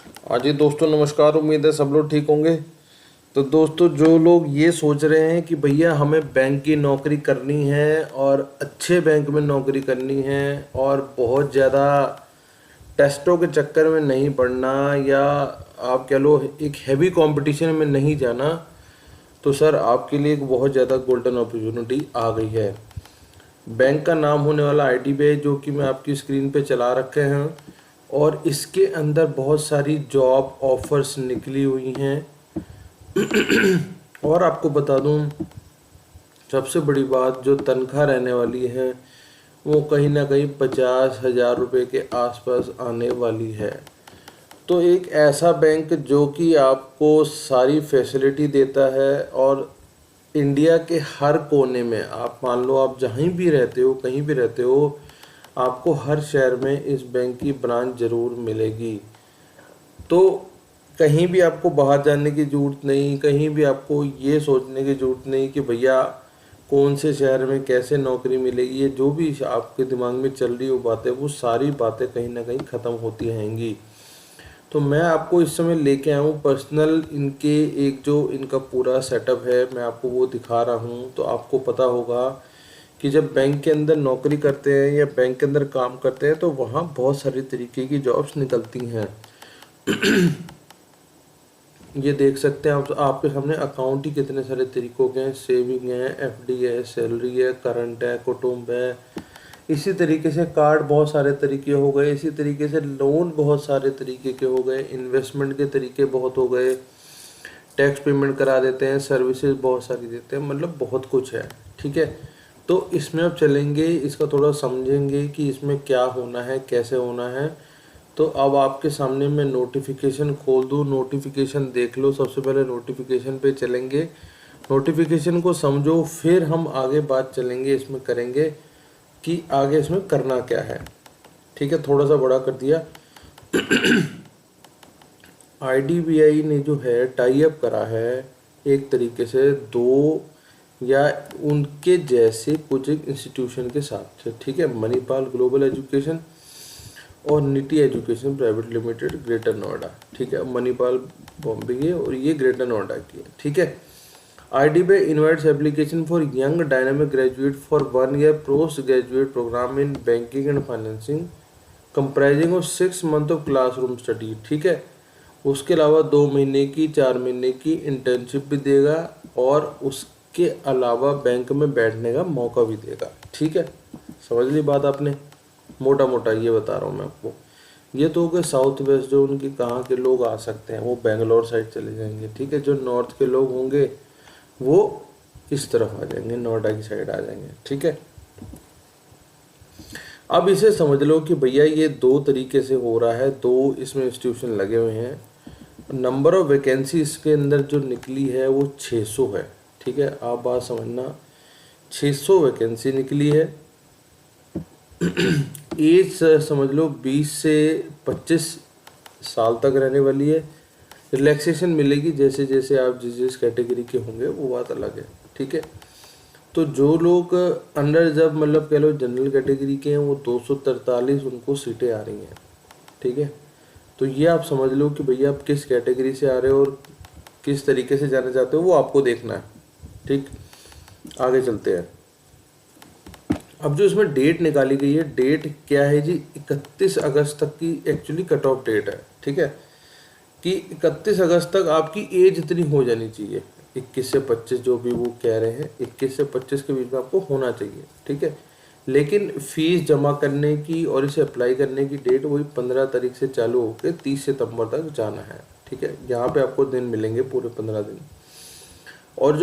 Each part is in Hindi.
हाँ जी दोस्तों, नमस्कार। उम्मीद है सब लोग ठीक होंगे। तो दोस्तों, जो लोग ये सोच रहे हैं कि भैया हमें बैंक की नौकरी करनी है और अच्छे बैंक में नौकरी करनी है और बहुत ज़्यादा टेस्टों के चक्कर में नहीं पड़ना, या आप कह लो एक हैवी कंपटीशन में नहीं जाना, तो सर आपके लिए एक बहुत ज़्यादा गोल्डन अपॉर्चुनिटी आ गई है। बैंक का नाम होने वाला IDBI, जो कि मैं आपकी स्क्रीन पे चला रखे हैं, और इसके अंदर बहुत सारी जॉब ऑफर्स निकली हुई हैं। और आपको बता दूं, सबसे बड़ी बात, जो तनख्वाह रहने वाली है वो कहीं ना कहीं 50,000 रुपये के आसपास आने वाली है। तो एक ऐसा बैंक जो कि आपको सारी फैसिलिटी देता है, और इंडिया के हर कोने में, आप मान लो आप जहीं भी रहते हो, कहीं भी रहते हो, आपको हर शहर में इस बैंक की ब्रांच ज़रूर मिलेगी। तो कहीं भी आपको बाहर जाने की ज़रूरत नहीं, कहीं भी आपको ये सोचने की ज़रूरत नहीं कि भैया कौन से शहर में कैसे नौकरी मिलेगी। ये जो भी आपके दिमाग में चल रही हो बातें, वो सारी बातें कहीं ना कहीं ख़त्म होती रहेंगी। तो मैं आपको इस समय लेके आया हूँ पर्सनल इनके एक जो इनका पूरा सेटअप है, मैं आपको वो दिखा रहा हूँ। तो आपको पता होगा कि जब बैंक के अंदर नौकरी करते हैं या बैंक के अंदर काम करते हैं, तो वहाँ बहुत सारी तरीके की जॉब्स निकलती हैं। ये देख सकते हैं आप, आपके सामने अकाउंट ही कितने सारे तरीकों के हैं। सेविंग है, FD है, सैलरी है, करंट है, कुटुंब है। इसी तरीके से कार्ड बहुत सारे तरीके हो गए, इसी तरीके से लोन बहुत सारे तरीके के हो गए, इन्वेस्टमेंट के तरीके बहुत हो गए, टैक्स पेमेंट करा देते हैं, सर्विसेज बहुत सारी देते हैं, मतलब बहुत कुछ है। ठीक है, तो इसमें अब चलेंगे, इसका थोड़ा समझेंगे कि इसमें क्या होना है, कैसे होना है। तो अब आपके सामने मैं नोटिफिकेशन खोल दूँ, नोटिफिकेशन देख लो। सबसे पहले नोटिफिकेशन पे चलेंगे, नोटिफिकेशन को समझो, फिर हम आगे बात चलेंगे इसमें करेंगे कि आगे इसमें करना क्या है। ठीक है, थोड़ा सा बड़ा कर दिया। IDBI ने जो है टाई अप करा है एक तरीके से दो या उनके जैसे कुछ एक इंस्टीट्यूशन के साथ से। ठीक है, मणिपाल ग्लोबल एजुकेशन और nitty education private limited, greater Noida. ठीक है, मणिपाल बॉम्बे की है और ये ग्रेटर नोएडा की है। ठीक है, IDBI invites application for young dynamic graduate for 1 year post graduate programme in banking and financing comprising of 6 month of classroom study. ठीक है, उसके अलावा 2 महीने की, 4 महीने की इंटर्नशिप भी देगा, और उसके अलावा बैंक में बैठने का मौका भी देगा। ठीक है, समझ ली बात आपने। मोटा मोटा ये बता रहा हूँ मैं आपको। ये तो हो गए साउथ वेस्ट, जो उनकी कहाँ के लोग आ सकते हैं, वो बेंगलोर साइड चले जाएंगे। ठीक है, जो नॉर्थ के लोग होंगे वो इस तरफ आ जाएंगे, नोएडा की साइड आ जाएंगे। ठीक है, अब इसे समझ लो कि भैया ये दो तरीके से हो रहा है, दो इसमें इंस्टीट्यूशन लगे हुए हैं। नंबर ऑफ वैकेंसी इसके अंदर जो निकली है वो 600 है। ठीक है, आप बात समझना, 600 वैकेंसी निकली है। एज समझ लो 20 से 25 साल तक रहने वाली है। रिलैक्सेशन मिलेगी जैसे जैसे आप जिस जिस कैटेगरी के होंगे, वो बात अलग है। ठीक है, तो जो लोग अंडर जब मतलब कह लो जनरल कैटेगरी के हैं, वो 243 उनको सीटें आ रही हैं। ठीक है, तो ये आप समझ लो कि भैया आप किस कैटेगरी से आ रहे हो और किस तरीके से जाना चाहते हो, वो आपको देखना है। ठीक, आगे चलते हैं। अब जो इसमें डेट निकाली गई है, डेट क्या है जी, 31 अगस्त तक की एक्चुअली कट ऑफ डेट है। ठीक है, कि 31 अगस्त तक आपकी एज इतनी हो जानी चाहिए, 21 से 25 जो भी वो कह रहे हैं, 21 से 25 के बीच में आपको होना चाहिए। ठीक है, लेकिन फीस जमा करने की और इसे अप्लाई करने की डेट वही 15 तारीख से चालू होकर 30 सितंबर तक जाना है। ठीक है, यहाँ पे आपको दिन मिलेंगे पूरे 15 दिन। और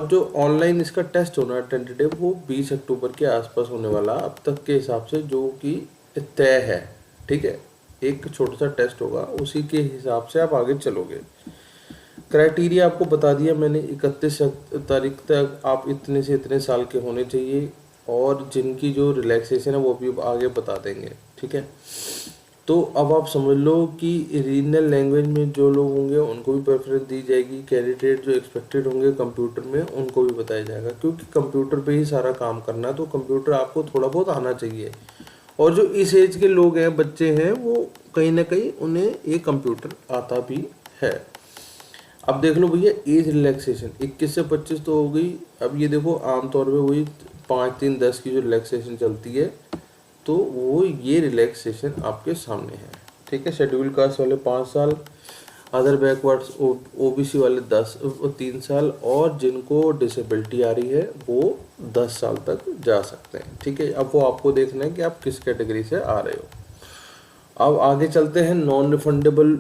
जो ऑनलाइन इसका टेस्ट होना है टेंटेटिव, वो 20 अक्टूबर के आसपास होने वाला अब तक के हिसाब से, जो कि तय है। ठीक है, एक छोटा सा टेस्ट होगा, उसी के हिसाब से आप आगे चलोगे। क्राइटेरिया आपको बता दिया मैंने, 31 तारीख तक आप इतने से इतने साल के होने चाहिए, और जिनकी जो रिलैक्सेशन है वो भी आगे बता देंगे। ठीक है, तो अब आप समझ लो कि रीजनल लैंग्वेज में जो लोग होंगे उनको भी प्रेफरेंस दी जाएगी। कैंडिडेट जो एक्सपेक्टेड होंगे कंप्यूटर में, उनको भी बताया जाएगा, क्योंकि कंप्यूटर पे ही सारा काम करना है, तो कंप्यूटर आपको थोड़ा बहुत आना चाहिए। और जो इस एज के लोग हैं, बच्चे हैं, वो कहीं ना कहीं उन्हें ये कंप्यूटर आता भी है। अब देख लो भैया एज रिलैक्सेशन 21 से 25 तो हो गई। अब ये देखो आमतौर पे वही 5, 3, 10 की जो रिलैक्सेशन चलती है, तो वो ये रिलैक्सेशन आपके सामने है। ठीक है, शेड्यूल कास्ट वाले 5 साल, अदर बैकवर्ड्स ओबीसी वाले 3 साल, और जिनको डिसेबिलिटी आ रही है वो 10 साल तक जा सकते हैं। ठीक है, अब वो आपको देखना है कि आप किस कैटेगरी से आ रहे हो। अब आगे चलते हैं। नॉन रिफंडेबल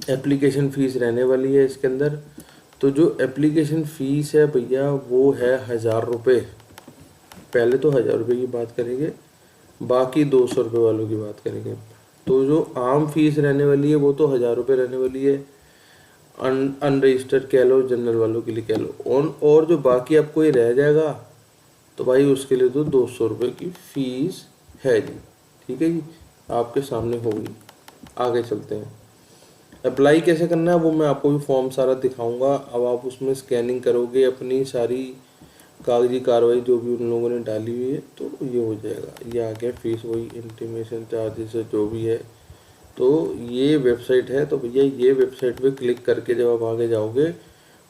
एप्लीकेशन फ़ीस रहने वाली है इसके अंदर। तो जो एप्लीकेशन फ़ीस है भैया वो है 1000 रुपये। पहले तो 1000 रुपये की बात करेंगे, बाकी 200 रुपये वालों की बात करेंगे। तो जो आम फीस रहने वाली है वो तो 1000 रुपये रहने वाली है, अनरजिस्टर्ड कह लो, जनरल वालों के लिए कह लो। और जो बाकी आपको ये रह जाएगा तो भाई उसके लिए तो 200 रुपये की फ़ीस है जी। ठीक है जी, आपके सामने होगी। आगे चलते हैं। अप्लाई कैसे करना है वो मैं आपको भी फॉर्म सारा दिखाऊंगा। अब आप उसमें स्कैनिंग करोगे अपनी सारी कागजी कार्रवाई जो भी उन लोगों ने डाली हुई है, तो ये हो जाएगा। ये आ गया फीस, वही इंटीमेशन चार्जेस जो भी है। तो ये वेबसाइट है। तो भैया ये वेबसाइट पे क्लिक करके जब आप आगे जाओगे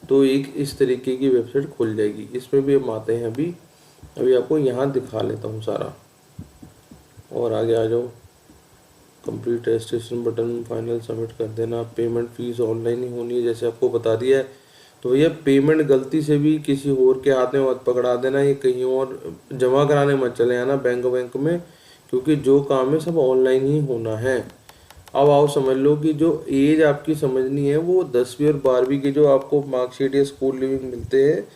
तो एक इस तरीके की वेबसाइट खुल जाएगी। इसमें भी हम आते हैं। अभी आपको यहाँ दिखा लेता हूँ सारा, और आगे आ जाओ। Complete registration button, final submit कर देना। पेमेंट फीस ऑनलाइन ही होनी है जैसे आपको बता दिया है। तो भैया पेमेंट गलती से भी किसी और के हाथ में मत पकड़ा देना, ये कहीं और जमा कराने मत चले आना बैंक में, क्योंकि जो काम है सब ऑनलाइन ही होना है। अब आओ समझ लो कि जो एज आपकी समझनी है वो 10वीं और 12वीं के जो आपको मार्कशीट या स्कूल लिविंग मिलते हैं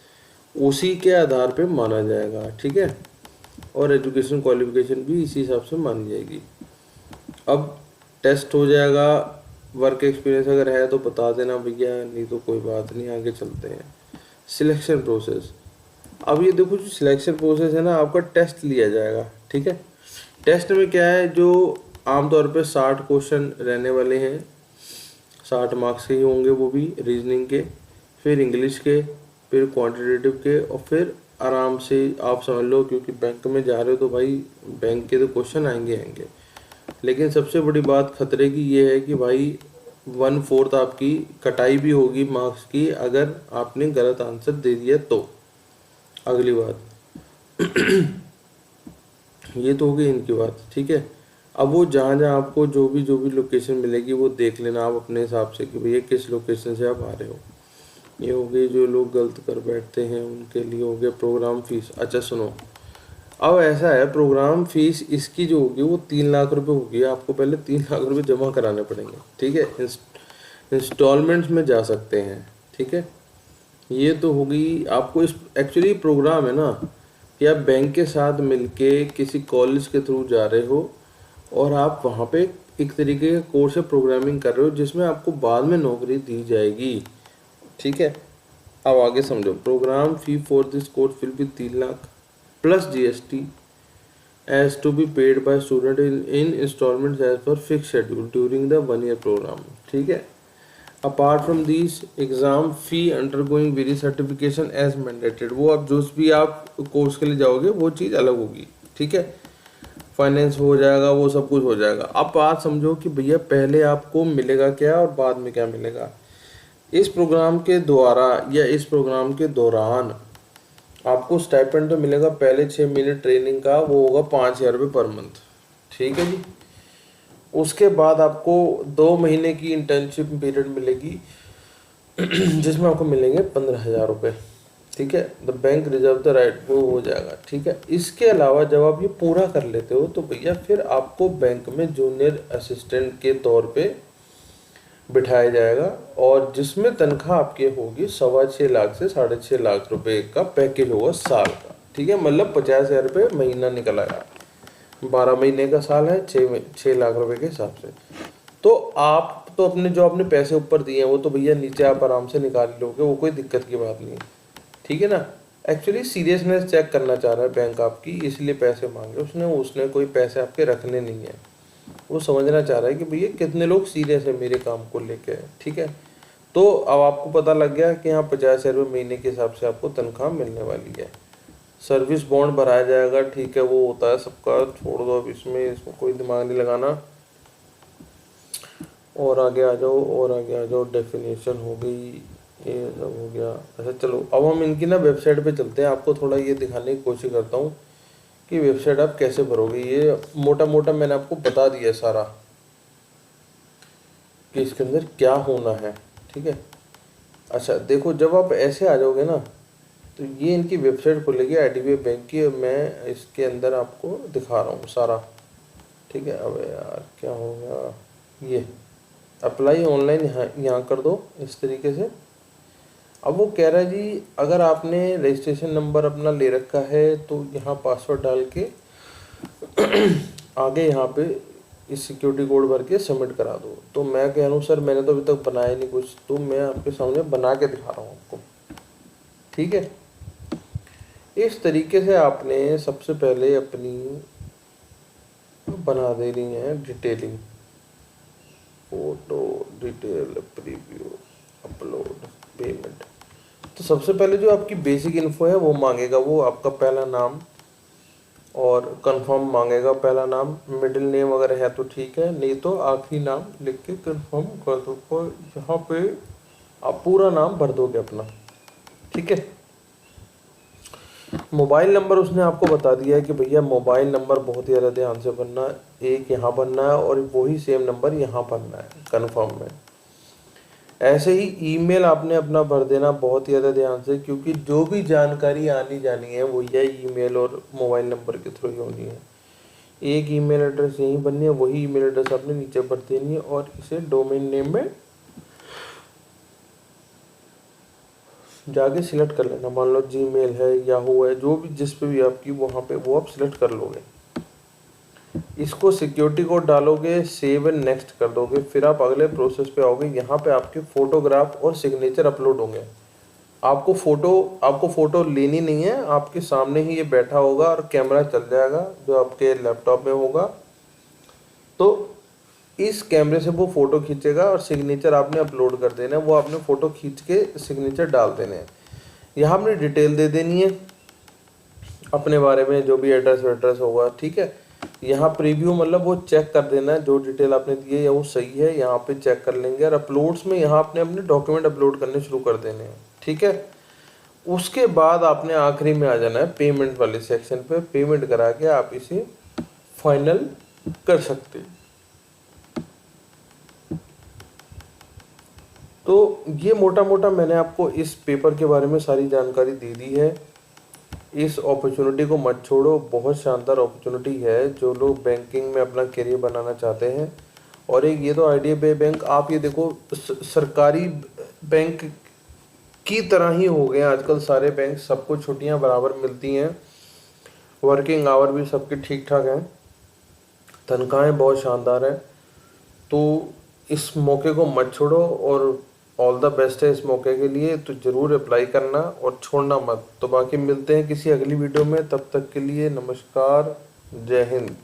उसी के आधार पे माना जाएगा। ठीक है, और एजुकेशन क्वालिफिकेशन भी इसी हिसाब से मानी जाएगी। अब टेस्ट हो जाएगा, वर्क एक्सपीरियंस अगर है तो बता देना भैया, नहीं तो कोई बात नहीं। आगे चलते हैं। Selection process. अब ये देखो जो सिलेक्शन प्रोसेस है ना, आपका टेस्ट लिया जाएगा। ठीक है, टेस्ट में क्या है, जो आमतौर पे 60 क्वेश्चन रहने वाले हैं, 60 मार्क्स के ही होंगे, वो भी रीजनिंग के, फिर इंग्लिश के, फिर क्वांटिटेटिव के, और फिर आराम से आप समझ लो, क्योंकि बैंक में जा रहे हो तो भाई बैंक के तो क्वेश्चन आएंगे। लेकिन सबसे बड़ी बात खतरे की ये है कि भाई 1/4 आपकी कटाई भी होगी मार्क्स की अगर आपने गलत आंसर दे दिया तो। अगली बात ये तो हो गई इनकी बात। ठीक है, अब वो जहाँ जहाँ आपको जो भी लोकेशन मिलेगी वो देख लेना आप अपने हिसाब से कि भैया किस लोकेशन से आप आ रहे हो। ये हो गई, जो लोग गलत कर बैठते हैं उनके लिए हो गया प्रोग्राम फीस। अच्छा सुनो, अब ऐसा है, प्रोग्राम फीस इसकी जो होगी वो 3 लाख रुपए होगी। आपको पहले 3 लाख रुपए जमा कराने पड़ेंगे। ठीक है, इंस्टॉलमेंट्स में जा सकते हैं। ठीक है, ये तो होगी आपको। इस एक्चुअली प्रोग्राम है ना कि आप बैंक के साथ मिलके किसी कॉलेज के थ्रू जा रहे हो और आप वहाँ पे एक तरीके का कोर्स है प्रोग्रामिंग कर रहे हो जिसमें आपको बाद में नौकरी दी जाएगी। ठीक है, अब आगे समझो। Programme fee for this course will be 3 lakh plus GST as to be paid by student in installments as per fixed schedule during the 1 year program। ठीक है, apart from this exam fee undergoing very certification as mandated. वो अब जो भी आप कोर्स के लिए जाओगे वो चीज़ अलग होगी। ठीक है, फाइनेंस हो जाएगा, वो सब कुछ हो जाएगा। अब बात समझो कि भैया पहले आपको मिलेगा क्या और बाद में क्या मिलेगा। इस प्रोग्राम के द्वारा या इस प्रोग्राम के दौरान आपको स्टाइपेंड तो मिलेगा। पहले 6 महीने ट्रेनिंग का वो होगा 5000 रुपये पर मंथ। ठीक है जी, उसके बाद आपको 2 महीने की इंटर्नशिप पीरियड मिलेगी जिसमें आपको मिलेंगे 15,000 रुपये। ठीक है, the bank reserve the right, वो हो जाएगा। ठीक है, इसके अलावा जब आप ये पूरा कर लेते हो तो भैया फिर आपको बैंक में जूनियर असिस्टेंट के तौर पे बिठाया जाएगा, और जिसमें तनख्वाह आपकी होगी 6.25 लाख से 6.5 लाख रुपए का पैकेज होगा साल का। ठीक है, मतलब 50,000 रुपये महीना निकल आएगा। 12 महीने का साल है, 6 लाख रुपए के हिसाब से। तो आप तो अपने जो आपने पैसे ऊपर दिए हैं वो तो भैया नीचे आप आराम से निकाल लोगे, वो कोई दिक्कत की बात नहीं। ठीक है ना, एक्चुअली सीरियसनेस चेक करना चाह रहा है बैंक आपकी, इसलिए पैसे मांगे उसने कोई पैसे आपके रखने नहीं है। वो समझना चाह रहा है कि भैया कितने लोग सीरियस है मेरे काम को लेके। ठीक है, तो अब आपको पता लग गया कि हाँ 50,000 रुपये महीने के हिसाब से आपको तनख्वाह मिलने वाली है। सर्विस बॉन्ड भराया जाएगा, ठीक है, वो होता है सबका, छोड़ दो अब इसमें कोई दिमाग नहीं लगाना। और आगे आ जाओ, और आगे आ जाओ, डेफिनेशन हो गई, ये सब हो गया। अच्छा चलो, अब हम इनकी ना वेबसाइट पे चलते हैं, आपको थोड़ा ये दिखाने की कोशिश करता हूँ कि वेबसाइट आप कैसे भरोगे। ये मोटा मोटा मैंने आपको बता दिया है सारा कि इसके अंदर क्या होना है, ठीक है। अच्छा देखो, जब आप ऐसे आ जाओगे ना तो ये इनकी वेबसाइट खुलेगी IDBI बैंक की, मैं इसके अंदर आपको दिखा रहा हूँ सारा, ठीक है। अब यार क्या हो गया, ये अप्लाई ऑनलाइन यहाँ कर दो इस तरीके से। अब वो कह रहा है जी अगर आपने रजिस्ट्रेशन नंबर अपना ले रखा है तो यहाँ पासवर्ड डाल के आगे यहाँ पे इस सिक्योरिटी कोड भर के सबमिट करा दो। तो मैं कह रहा हूँ सर मैंने तो अभी तक बनाया नहीं कुछ, तो मैं आपके सामने बना के दिखा रहा हूँ आपको, ठीक है। इस तरीके से आपने सबसे पहले अपनी बना देनी है detailing, photo detail, preview, upload, payment. तो सबसे पहले जो आपकी बेसिक इन्फो है वो मांगेगा, वो आपका पहला नाम और कंफर्म मांगेगा, पहला नाम, मिडिल नेम अगर है तो ठीक है, नहीं तो आखिरी नाम लिख के कंफर्म कर दो। और यहाँ पे आप पूरा नाम भर दोगे अपना, ठीक है। मोबाइल नंबर उसने आपको बता दिया है कि भैया मोबाइल नंबर बहुत ही ज़्यादा ध्यान से भरना, एक यहाँ भरना है और वही सेम नंबर यहाँ भरना है कन्फर्म में। ऐसे ही ईमेल आपने अपना भर देना बहुत ही ज़्यादा ध्यान से, क्योंकि जो भी जानकारी आनी जानी है वो यह ईमेल और मोबाइल नंबर के थ्रू ही होनी है। एक ईमेल एड्रेस यहीं बननी है, वही ईमेल एड्रेस आपने नीचे भर देनी है और इसे डोमेन नेम में जाके सिलेक्ट कर लेना। मान लो जीमेल है, याहू है, जो भी जिस पे भी आपकी वहाँ पे वो आप सिलेक्ट कर लोगे। इसको सिक्योरिटी कोड डालोगे, सेव एंड नेक्स्ट कर दोगे, फिर आप अगले प्रोसेस पे आओगे। यहाँ पे आपके फोटोग्राफ और सिग्नेचर अपलोड होंगे। आपको फोटो लेनी नहीं है, आपके सामने ही ये बैठा होगा और कैमरा चल जाएगा जो आपके लैपटॉप में होगा, तो इस कैमरे से वो फ़ोटो खींचेगा और सिग्नेचर आपने अपलोड कर देना है। वो आपने फ़ोटो खींच के सिग्नेचर डाल देने हैं। यहाँ आपने डिटेल दे देनी है अपने बारे में, जो भी एड्रेस होगा, ठीक है। यहाँ प्रीव्यू मतलब वो चेक कर देना है जो डिटेल आपने दी है या वो सही है, यहाँ पे चेक कर लेंगे। और अपलोड्स में यहाँ आपने अपने डॉक्यूमेंट अपलोड करने शुरू कर देने हैं, ठीक है। उसके बाद आपने आखिरी में आ जाना है पेमेंट वाले सेक्शन पे, पेमेंट करा के आप इसे फाइनल कर सकते हैं। तो ये मोटा मोटा मैंने आपको इस पेपर के बारे में सारी जानकारी दे दी है। इस अपॉर्चुनिटी को मत छोड़ो, बहुत शानदार अपॉर्चुनिटी है जो लोग बैंकिंग में अपना करियर बनाना चाहते हैं। और एक ये तो IDBI बैंक, आप ये देखो सरकारी बैंक की तरह ही हो गए आजकल सारे बैंक, सबको छुट्टियां बराबर मिलती हैं, वर्किंग आवर भी सबके ठीक ठाक हैं, तनख्वाहें बहुत शानदार हैं। तो इस मौके को मत छोड़ो और ऑल द बेस्ट है इस मौके के लिए। तो ज़रूर अप्लाई करना और छोड़ना मत। तो बाकी मिलते हैं किसी अगली वीडियो में, तब तक के लिए नमस्कार, जय हिंद।